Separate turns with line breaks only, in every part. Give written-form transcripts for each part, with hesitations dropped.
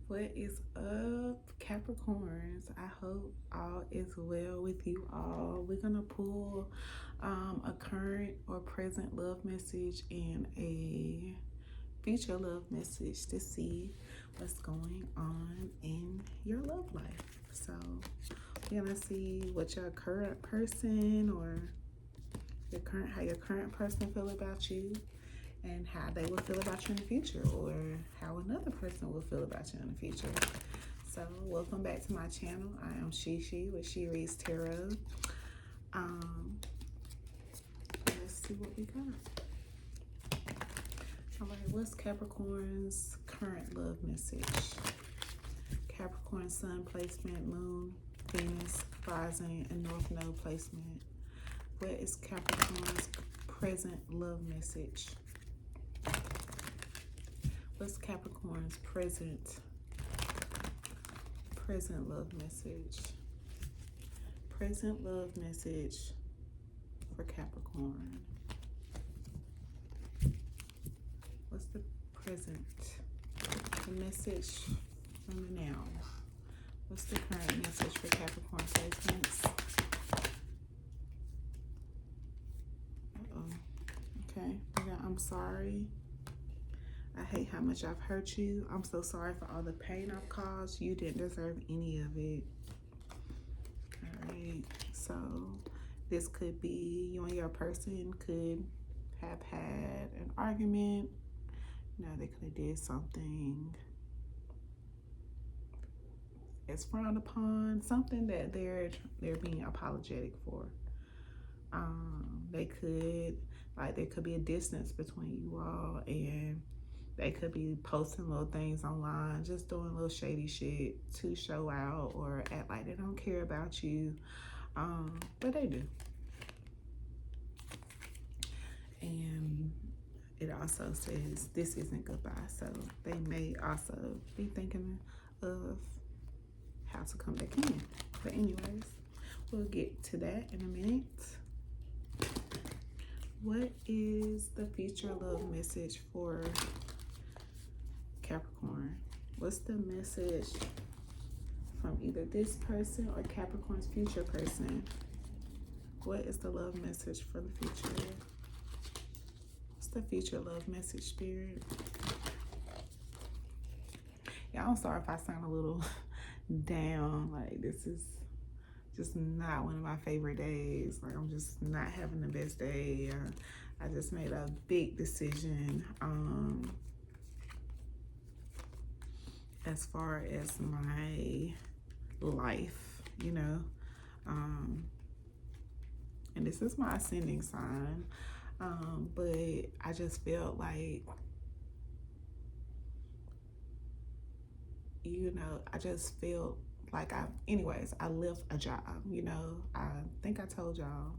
What is up, Capricorns? I hope all is well with you all. We're gonna pull a current or present love message and a future love message to see what's going on in your love life. So we're gonna see what your current person or how your current person feel about you, and how they will feel about you in the future, or how another person will feel about you in the future. So welcome back to my channel. I am Shishi with She Reads Tarot. Let's see what we got. All right, what's Capricorn's current love message? Capricorn Sun placement, Moon, Venus, Rising, and North Node placement. What is Capricorn's present love message? What's Capricorn's present love message? Present love message for Capricorn. What's the present? The message from the now. What's the current message for Capricorn placements? Okay. I'm sorry. I hate how much I've hurt you. I'm so sorry for all the pain I've caused. You didn't deserve any of it. All right. So this could be you and your person could have had an argument. You know, they could have did something that's frowned upon, something that they're being apologetic for. They could, like, there could be a distance between you all, and they could be posting little things online, just doing little shady shit to show out or act like they don't care about you, but they do. And it also says this isn't goodbye, so they may also be thinking of how to come back in. But anyways, we'll get to that in a minute. What is the future love message for Capricorn? What's the message from either this person or Capricorn's future person? What is the love message for the future? What's the future love message, Spirit? Yeah, I'm sorry if I sound a little down. Like, this is just not one of my favorite days. Like, I'm just not having the best day. I just made a big decision as far as my life, you know. And this is my ascending sign. But I just felt like, you know, I just felt like I left a job, you know. I think I told y'all,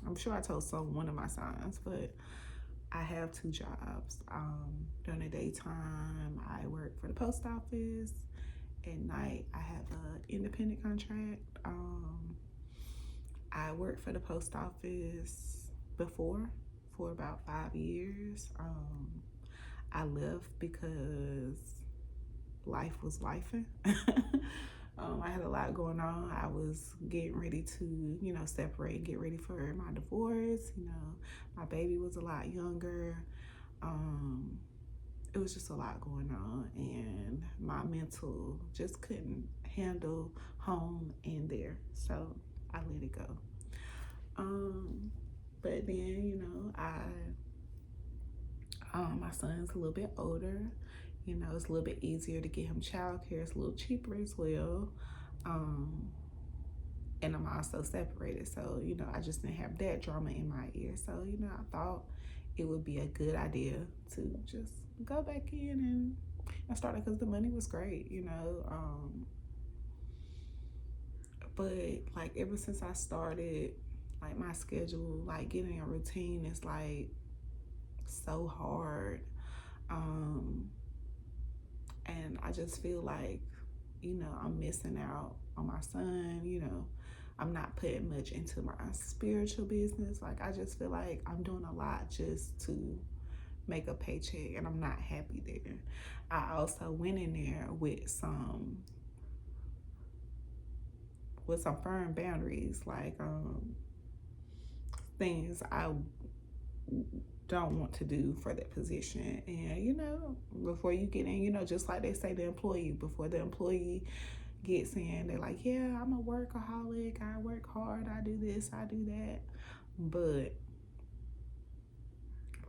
I'm sure I told one of my signs, but I have two jobs. During the daytime, I work for the post office. At night, I have an independent contract. I worked for the post office before for about 5 years. I left because life was lifing. I had a lot going on. I was getting ready to, you know, separate and get ready for my divorce. You know, my baby was a lot younger. It was just a lot going on, and my mental just couldn't handle home and there. So I let it go. But then, you know, my son's a little bit older. You know, it's a little bit easier to get him childcare. It's a little cheaper as well. And I'm also separated. So, you know, I just didn't have that drama in my ear. So, you know, I thought it would be a good idea to just go back in and start it, because the money was great, you know. But like, ever since I started, like, my schedule, like getting a routine is like so hard. And I just feel like, you know, I'm missing out on my son. You know, I'm not putting much into my spiritual business. Like, I just feel like I'm doing a lot just to make a paycheck, and I'm not happy there. I also went in there with some firm boundaries, like things I don't want to do for that position. And before you get in, just like they say, the employee, before the employee gets in, they're like, yeah, I'm a workaholic, I work hard, I do this, I do that. But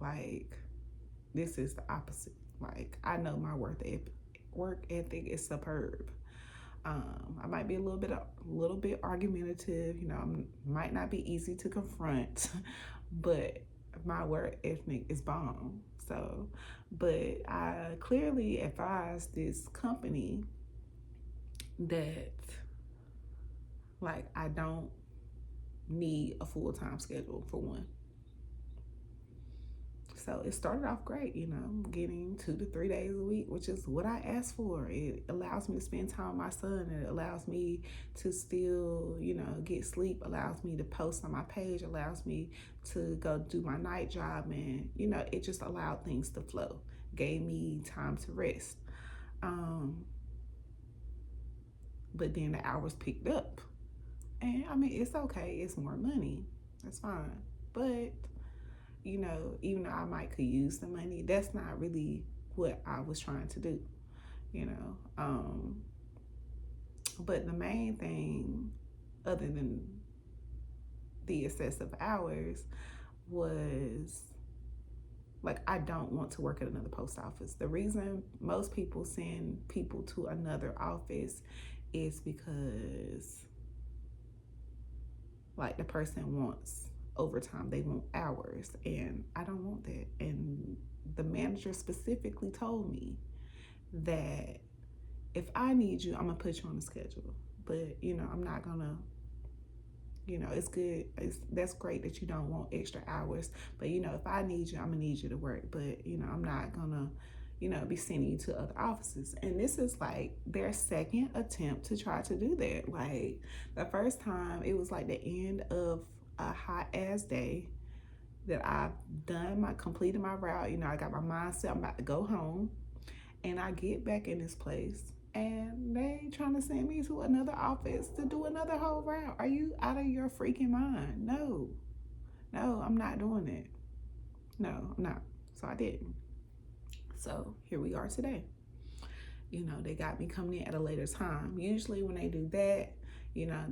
like, this is the opposite. Like, I know my work ethic is superb. I might be a little bit argumentative. Might not be easy to confront, but my work ethic is bomb. So, but I clearly advised this company that, like, I don't need a full-time schedule, for one. So it started off great, getting 2 to 3 days a week, which is what I asked for. It allows me to spend time with my son. It allows me to still, get sleep, allows me to post on my page, allows me to go do my night job. And, it just allowed things to flow, gave me time to rest. But then the hours picked up. And I mean, it's okay. It's more money. That's fine. But even though I might could use the money, that's not really what I was trying to do, But the main thing, other than the excessive hours, was, like, I don't want to work at another post office. The reason most people send people to another office is because, like, the person wants overtime, they want hours, and I don't want that. And the manager specifically told me that if I need you, I'm gonna put you on the schedule, but I'm not gonna, it's good, that's great that you don't want extra hours, but if I need you, I'm gonna need you to work. But I'm not gonna be sending you to other offices. And this is like their second attempt to try to do that. Like, the first time, it was like the end of a hot ass day that I've completed my route. I got my mindset, I'm about to go home, and I get back in this place and they trying to send me to another office to do another whole route. Are you out of your freaking mind? No, I'm not doing it. No, I'm not. So I didn't. So here we are today. They got me coming in at a later time. Usually when they do that,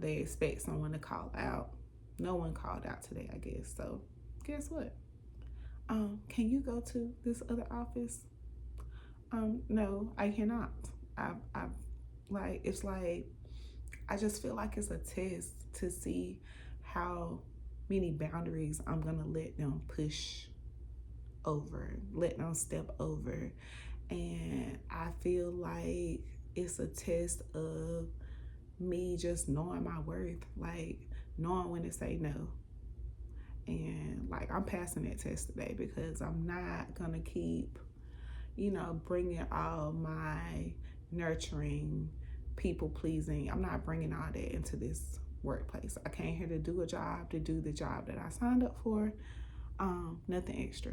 they expect someone to call out. No one called out today, I guess. So guess what? Can you go to this other office? No, I cannot. It's like, I just feel like it's a test to see how many boundaries I'm gonna let them let them step over. And I feel like it's a test of me just knowing my worth, like knowing when to say no. And like, I'm passing that test today, because I'm not gonna keep bringing all my nurturing, people pleasing. I'm not bringing all that into this workplace. I came here to do the job that I signed up for. Nothing extra.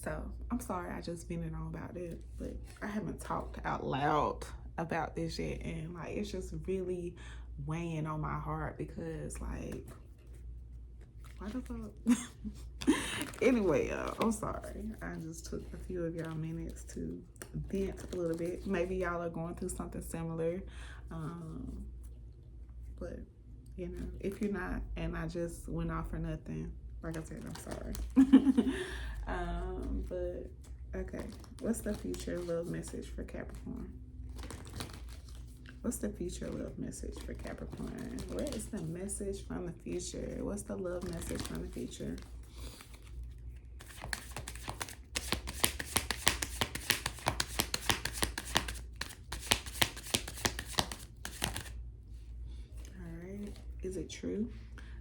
So I'm sorry I just vented on about it, but I haven't talked out loud about this yet. And like, it's just really weighing on my heart, because like, what the fuck? Anyway, I'm sorry. I just took a few of y'all minutes to vent a little bit. Maybe y'all are going through something similar. But if you're not, and I just went off for nothing, like I said, I'm sorry. But okay, what's the future love message for Capricorn? What's the future love message for Capricorn? What is the message from the future? What's the love message from the future? All right. Is it true?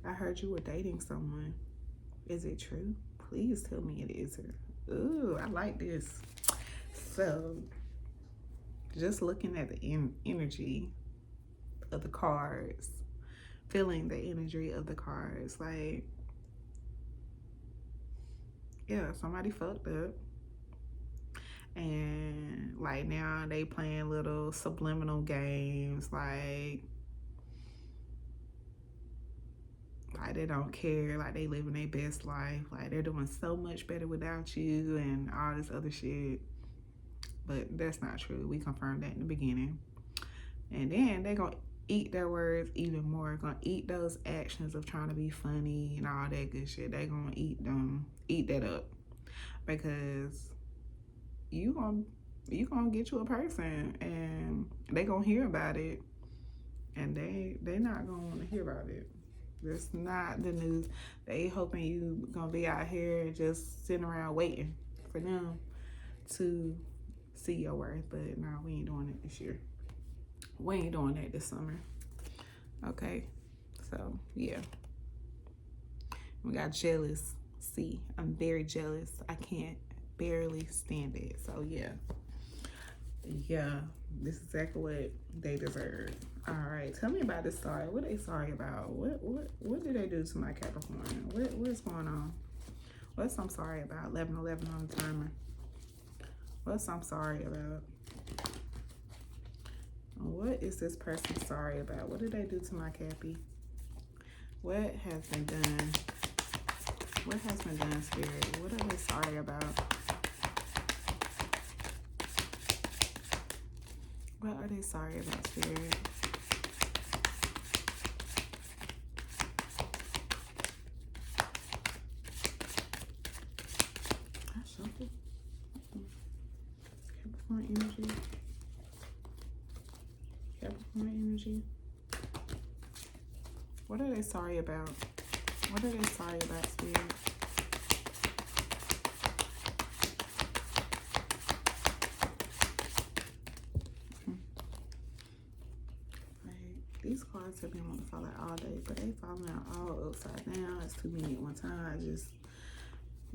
I heard you were dating someone. Is it true? Please tell me it isn't. Ooh, I like this. So, just looking at the energy of the cards, feeling the energy of the cards, like, Yeah, somebody fucked up. And like now they playing little subliminal games like they don't care, like they living their best life, like they're doing so much better without you and all this other shit. But that's not true. We confirmed that in the beginning. And then they gonna eat their words even more, gonna eat those actions of trying to be funny and all that good shit. They gonna eat that up, because you gonna get you a person and they gonna hear about it, and they not gonna want to hear about it. That's not the news. They hoping you gonna be out here just sitting around waiting for them to see your worth. But no, we ain't doing it this year. We ain't doing that this summer. Okay, so yeah, we got jealous. See, I'm very jealous. I can't barely stand it. So yeah, this is exactly what they deserve. All right, tell me about this sorry. What are they sorry about? What did they do to my Capricorn? What's going on? What's I'm sorry about? 11/11 on the timer. What's I'm sorry about? What is this person sorry about? What did they do to my Cappy? What has been done? What has been done, Spirit? What are they sorry about? What are they sorry about, Spirit? I shuffled. Capricorn energy. Capricorn energy. What are they sorry about? What are they sorry about, Spirit? These cards have been wanting to fall out all day, but they falling out all upside down. It's too many at one time.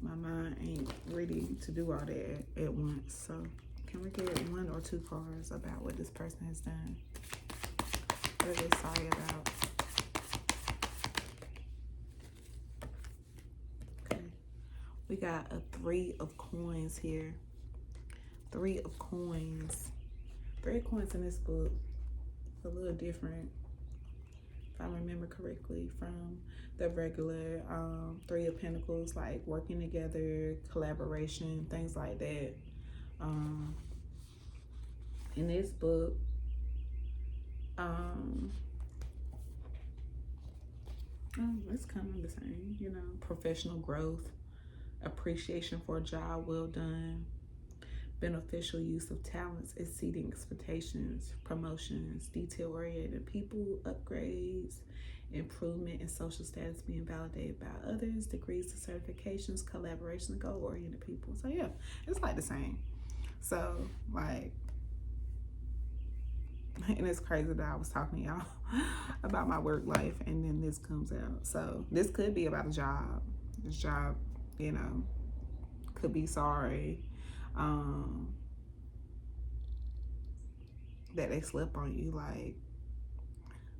My mind ain't ready to do all that at once. So can we get 1 or 2 cards about what this person has done? What are they sorry about? Okay. We got a 3 of coins here. 3 of coins. 3 of coins in this book. It's a little different, if I remember correctly, from the regular 3 of Pentacles, like working together, collaboration, things like that. In this book, it's kind of the same, you know, professional growth, appreciation for a job well done, beneficial use of talents exceeding expectations, promotions, detail-oriented people, upgrades, improvement in social status being validated by others, degrees and certifications, collaboration, goal-oriented people. So yeah, it's like the same. So like, and it's crazy that I was talking to y'all about my work life and then this comes out. So this could be about a job. This job, you know, could be sorry that they slept on you, like,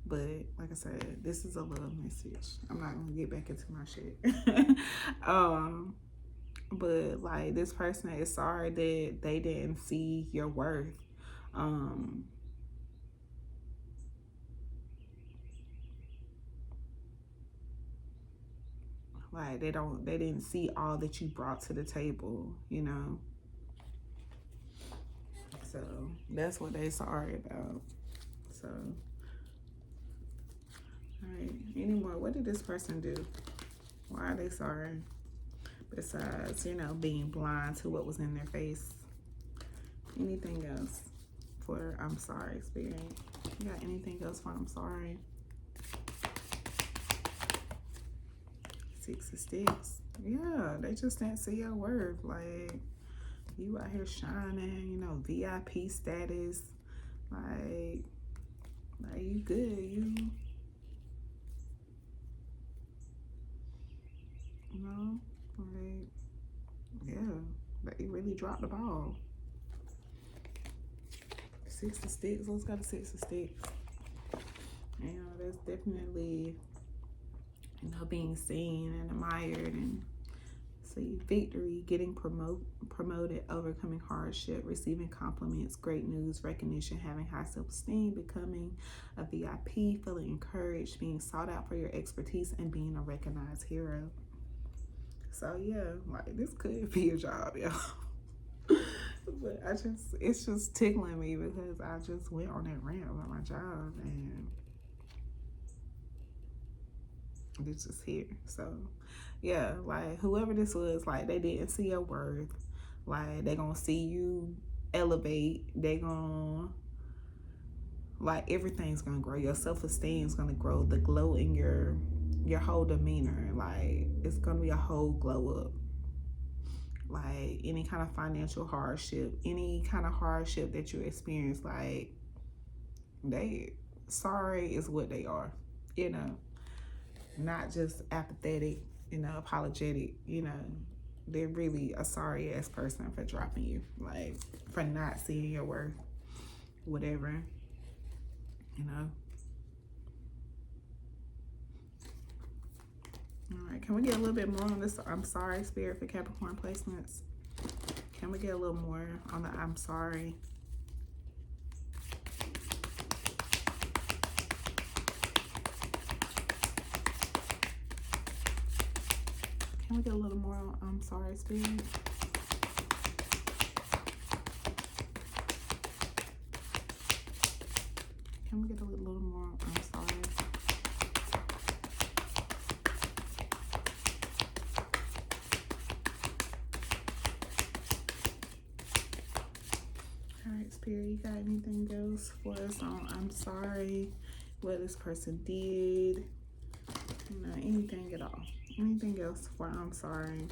but like I said, this is a love message. I'm not gonna get back into my shit. But like, this person is sorry that they didn't see your worth. Like they didn't see all that you brought to the table, you know. So that's what they sorry about. So, all right, anymore, what did this person do? Why are they sorry? Besides, you know, being blind to what was in their face. Anything else for I'm sorry, Spirit? You got anything else for I'm sorry? 6 of Sticks. Yeah, they just didn't see your worth. Like, you out here shining, you know, VIP status. Like you good, you know, like, yeah, they really dropped the ball. 6 of Sticks, let's go to 6 of Sticks. You know, that's definitely, you know, being seen and admired and see, victory, getting promoted, overcoming hardship, receiving compliments, great news, recognition, having high self-esteem, becoming a VIP, feeling encouraged, being sought out for your expertise, and being a recognized hero. So yeah, like this could be a job, y'all. But it's just tickling me because I just went on that rant about my job and this is here. So yeah, like whoever this was, like they didn't see your worth. Like they gonna see you elevate. They gonna, like, everything's gonna grow. Your self-esteem is gonna grow. The glow in your whole demeanor, like it's gonna be a whole glow up. Like any kind of financial hardship, any kind of hardship that you experience, like they sorry is what they are, you know, not just apathetic, you know, apologetic, you know, they're really a sorry ass person for dropping you, like for not seeing your worth, whatever, you know. All right, can we get a little bit more on this I'm sorry spirit for Capricorn placements? Can we get a little more on the I'm sorry? Can we get a little more on I'm sorry spirit? Can we get a little more I'm sorry? Alright, Spirit, you got anything else for us on I'm sorry? What this person did? You know, anything at all. Anything else for I'm sorry?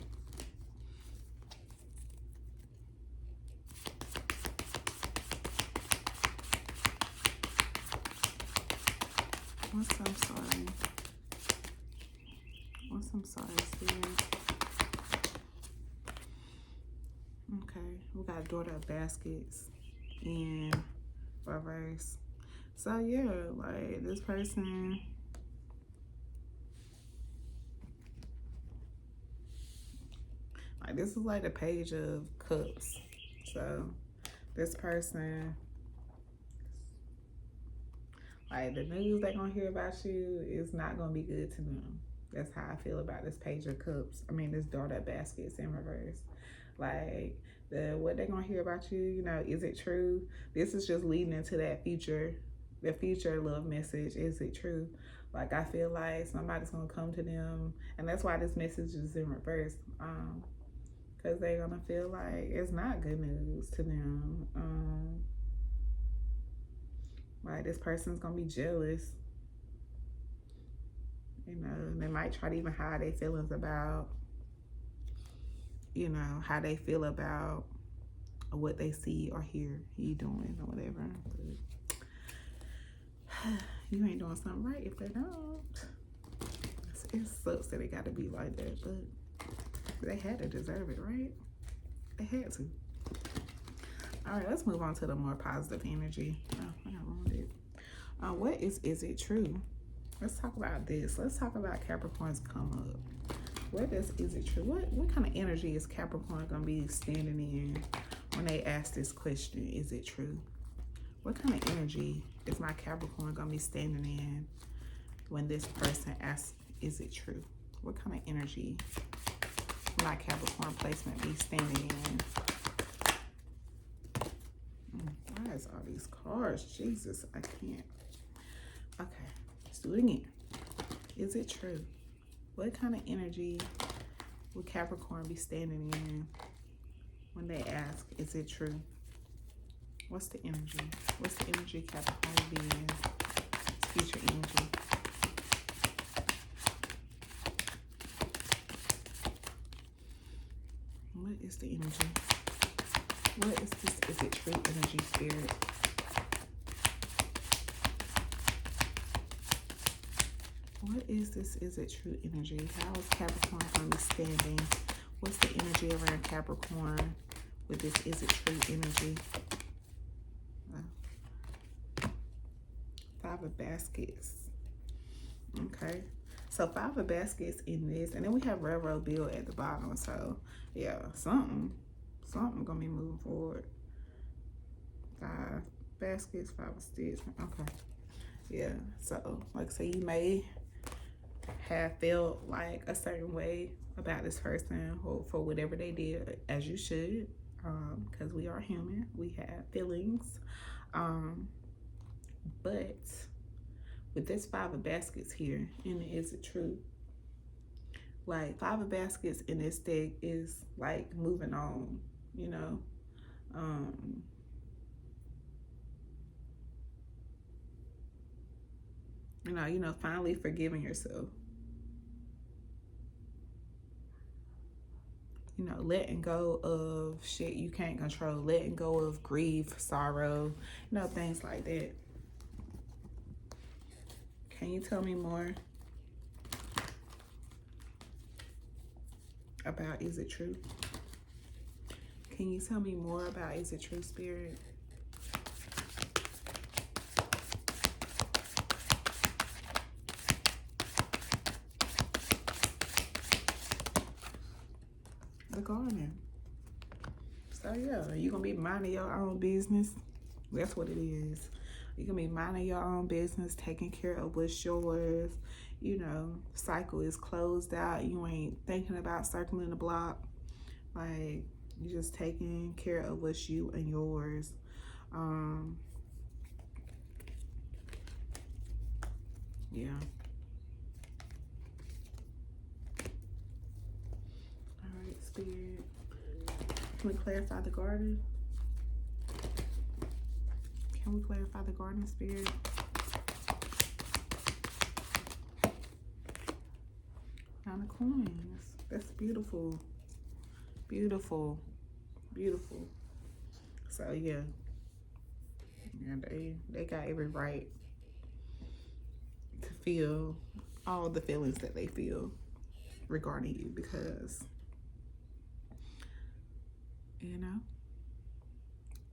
What's I'm sorry? What's I'm sorry, Spirit? Okay, we got daughter of baskets in reverse. So yeah, like this person, like this is like the page of cups. So this person, like the news they're gonna hear about you is not gonna be good to them. That's how I feel about this page of cups. I mean, this daughter of baskets in reverse. Like what they're gonna hear about you, you know, is it true? This is just leading into that future, the future love message. Is it true? Like I feel like somebody's gonna come to them, and that's why this message is in reverse. Because they're gonna feel like it's not good news to them. Like this person's gonna be jealous. You know, they might try to even hide their feelings about, you know, how they feel about what they see or hear you doing or whatever. But you ain't doing something right if they don't. It sucks that it got to be like that, but they had to deserve it, right? They had to. All right, let's move on to the more positive energy. Oh, I got wounded. What is it true? Let's talk about this. Let's talk about Capricorn's come up. What is it true? What kind of energy is Capricorn gonna be standing in when they ask this question? Is it true? What kind of energy is my Capricorn gonna be standing in when this person asks, is it true? What kind of energy my Capricorn placement be standing in? Why is all these cards? Jesus, I can't. Okay, let's do it again. Is it true? What kind of energy would Capricorn be standing in when they ask, is it true? What's the energy? What's the energy Capricorn will be in? It's future energy. What is the energy? What is this? Is it true energy, Spirit? What is this? Is it true energy? How is Capricorn going to be standing? What's the energy around Capricorn with this is it true energy? Five of baskets. Okay. So 5 of baskets in this. And then we have railroad bill at the bottom. So Yeah, something gonna be moving forward. 5 baskets, 5 of sticks. Okay. Yeah. So, like I say, you may have felt like a certain way about this person or for whatever they did, as you should, because we are human. We have feelings. But with this 5 of baskets here, and is it true? Like 5 of baskets in this deck is like moving on, you know. Finally forgiving yourself. Letting go of shit you can't control, letting go of grief, sorrow, things like that. Can you tell me more about is it true? Can you tell me more about is it true, Spirit? The garden. So yeah, you're gonna be minding your own business. That's what it is. You're gonna be minding your own business, taking care of what's yours. Cycle is closed out. You ain't thinking about circling the block. Like, you're just taking care of what's you and yours. Yeah. All right, Spirit. Can we clarify the garden? Can we clarify the garden, Spirit? Nine of coins. That's beautiful. Beautiful. Beautiful. So yeah. They got every right to feel all the feelings that they feel regarding you, because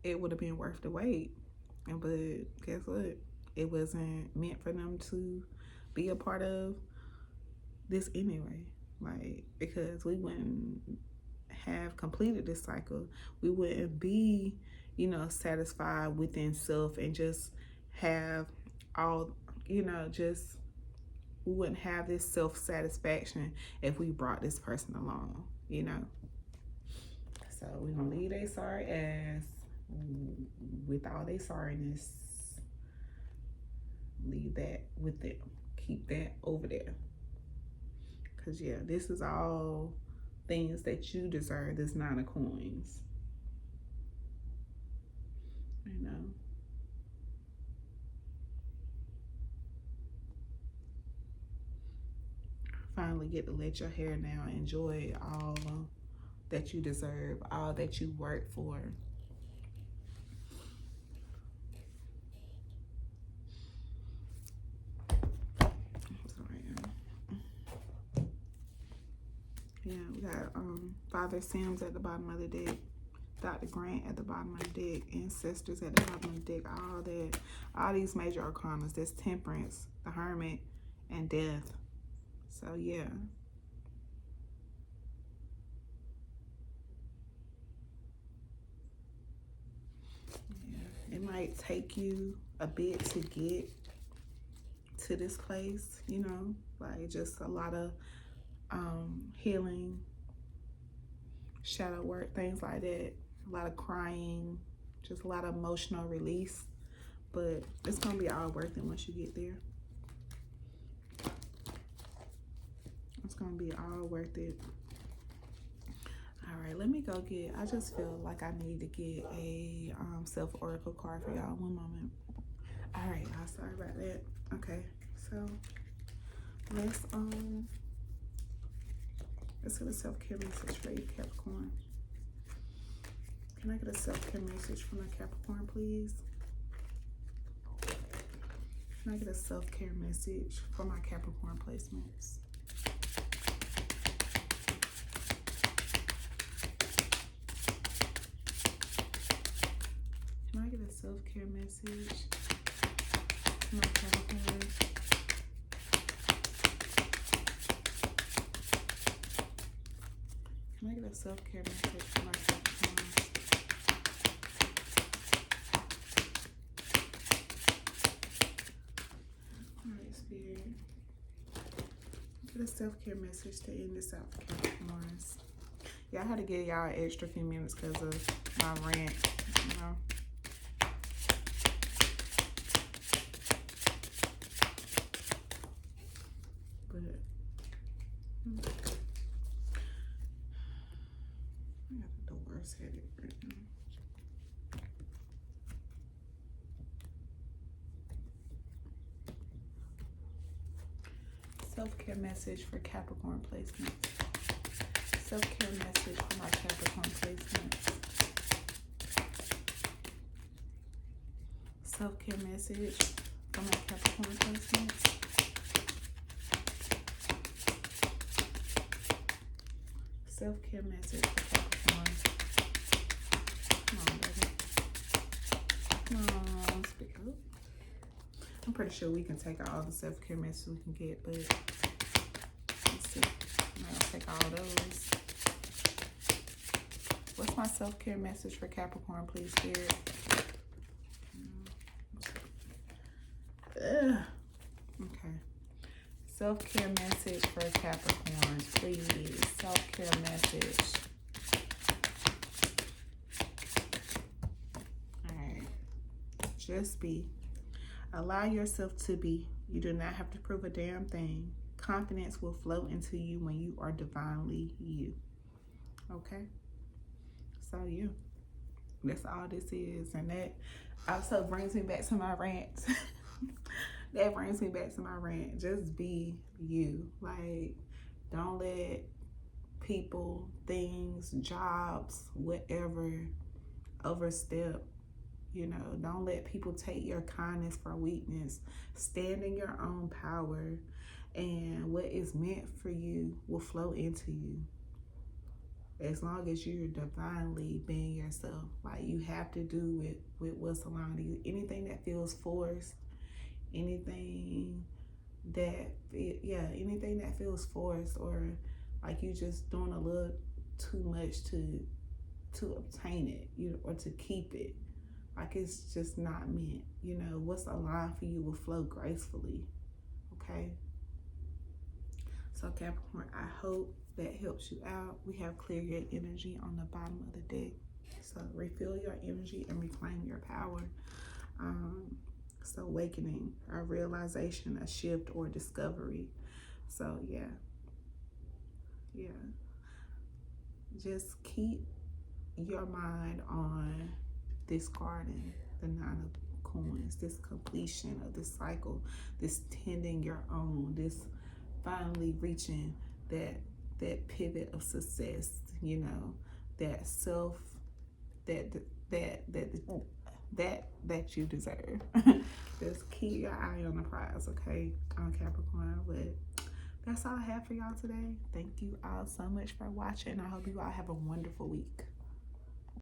it would have been worth the wait. But guess what? It wasn't meant for them to be a part of this anyway. Like, because we wouldn't have completed this cycle. We wouldn't be, satisfied within self and just have all, just, we wouldn't have this self-satisfaction if we brought this person along, So we're going to leave their sorry ass with all their sorriness. Leave that with them. Keep that over there. Because, yeah, this is all things that you deserve, this 9 of coins. Finally get to let your hair now enjoy all that you deserve, all that you work for. Yeah, we got Father Sims at the bottom of the deck, Dr. Grant at the bottom of the deck, Ancestors at the bottom of the deck, all these major arcanas. There's Temperance, the Hermit, and Death. So yeah. It might take you a bit to get to this place, like just a lot of healing, shadow work, things like that, a lot of crying, just a lot of emotional release. But it's gonna be all worth it once you get there. It's gonna be all worth it. All right, let me go get, I just feel like I need to get a self-oracle card for y'all. One moment. All right, y'all, sorry about that. Okay, so let's get a self-care message for you, Capricorn. Can I get a self-care message from a Capricorn, please? Can I get a self-care message for my Capricorn placements? Can I get a self-care message for my Capricorn? Can I get a self-care message for my Capricorns. Alright, Spirit. Get a self-care message to end this out for Capricorns. Yeah, I had to give y'all an extra few minutes because of my rant, you know. But I got the worst headache right now. Self-care message for Capricorn placements. Self-care message for my Capricorn placements. Self-care message for my Capricorn placements. Self-care message for Capricorn. Come on, baby. Come on, speak up. I'm pretty sure we can take all the self-care messages we can get, but let's see. I'm not gonna take all those. What's my self-care message for Capricorn, please, Spirit? Okay. Self-care message for Capricorn, please. Self-care message. Alright. Just be. Allow yourself to be. You do not have to prove a damn thing. Confidence will flow into you when you are divinely you. Okay? So, yeah. That's all this is. And that also brings me back to my rant. That brings me back to my rant. Just be you. Like, don't let people, things, jobs, whatever, overstep. You know, don't let people take your kindness for weakness. Stand in your own power, and what is meant for you will flow into you. As long as you're divinely being yourself. Like, you have to do with what's aligned to you. Anything that feels forced, anything that feels forced, or like you just doing a little too much to obtain it, you know, or to keep it. Like, it's just not meant. You know, what's aligned for you will flow gracefully. Okay? So, Capricorn, I hope that helps you out. We have clear your energy on the bottom of the deck. So, refill your energy and reclaim your power. So, awakening, a realization, a shift, or discovery. So, yeah. Just keep your mind on discarding the 9 of Coins, this completion of this cycle, this tending your own, this finally reaching that pivot of success, you know, that self, that you deserve. Just keep your eye on the prize, okay, on Capricorn. But that's all I have for y'all today. Thank you all so much for watching. I hope you all have a wonderful week.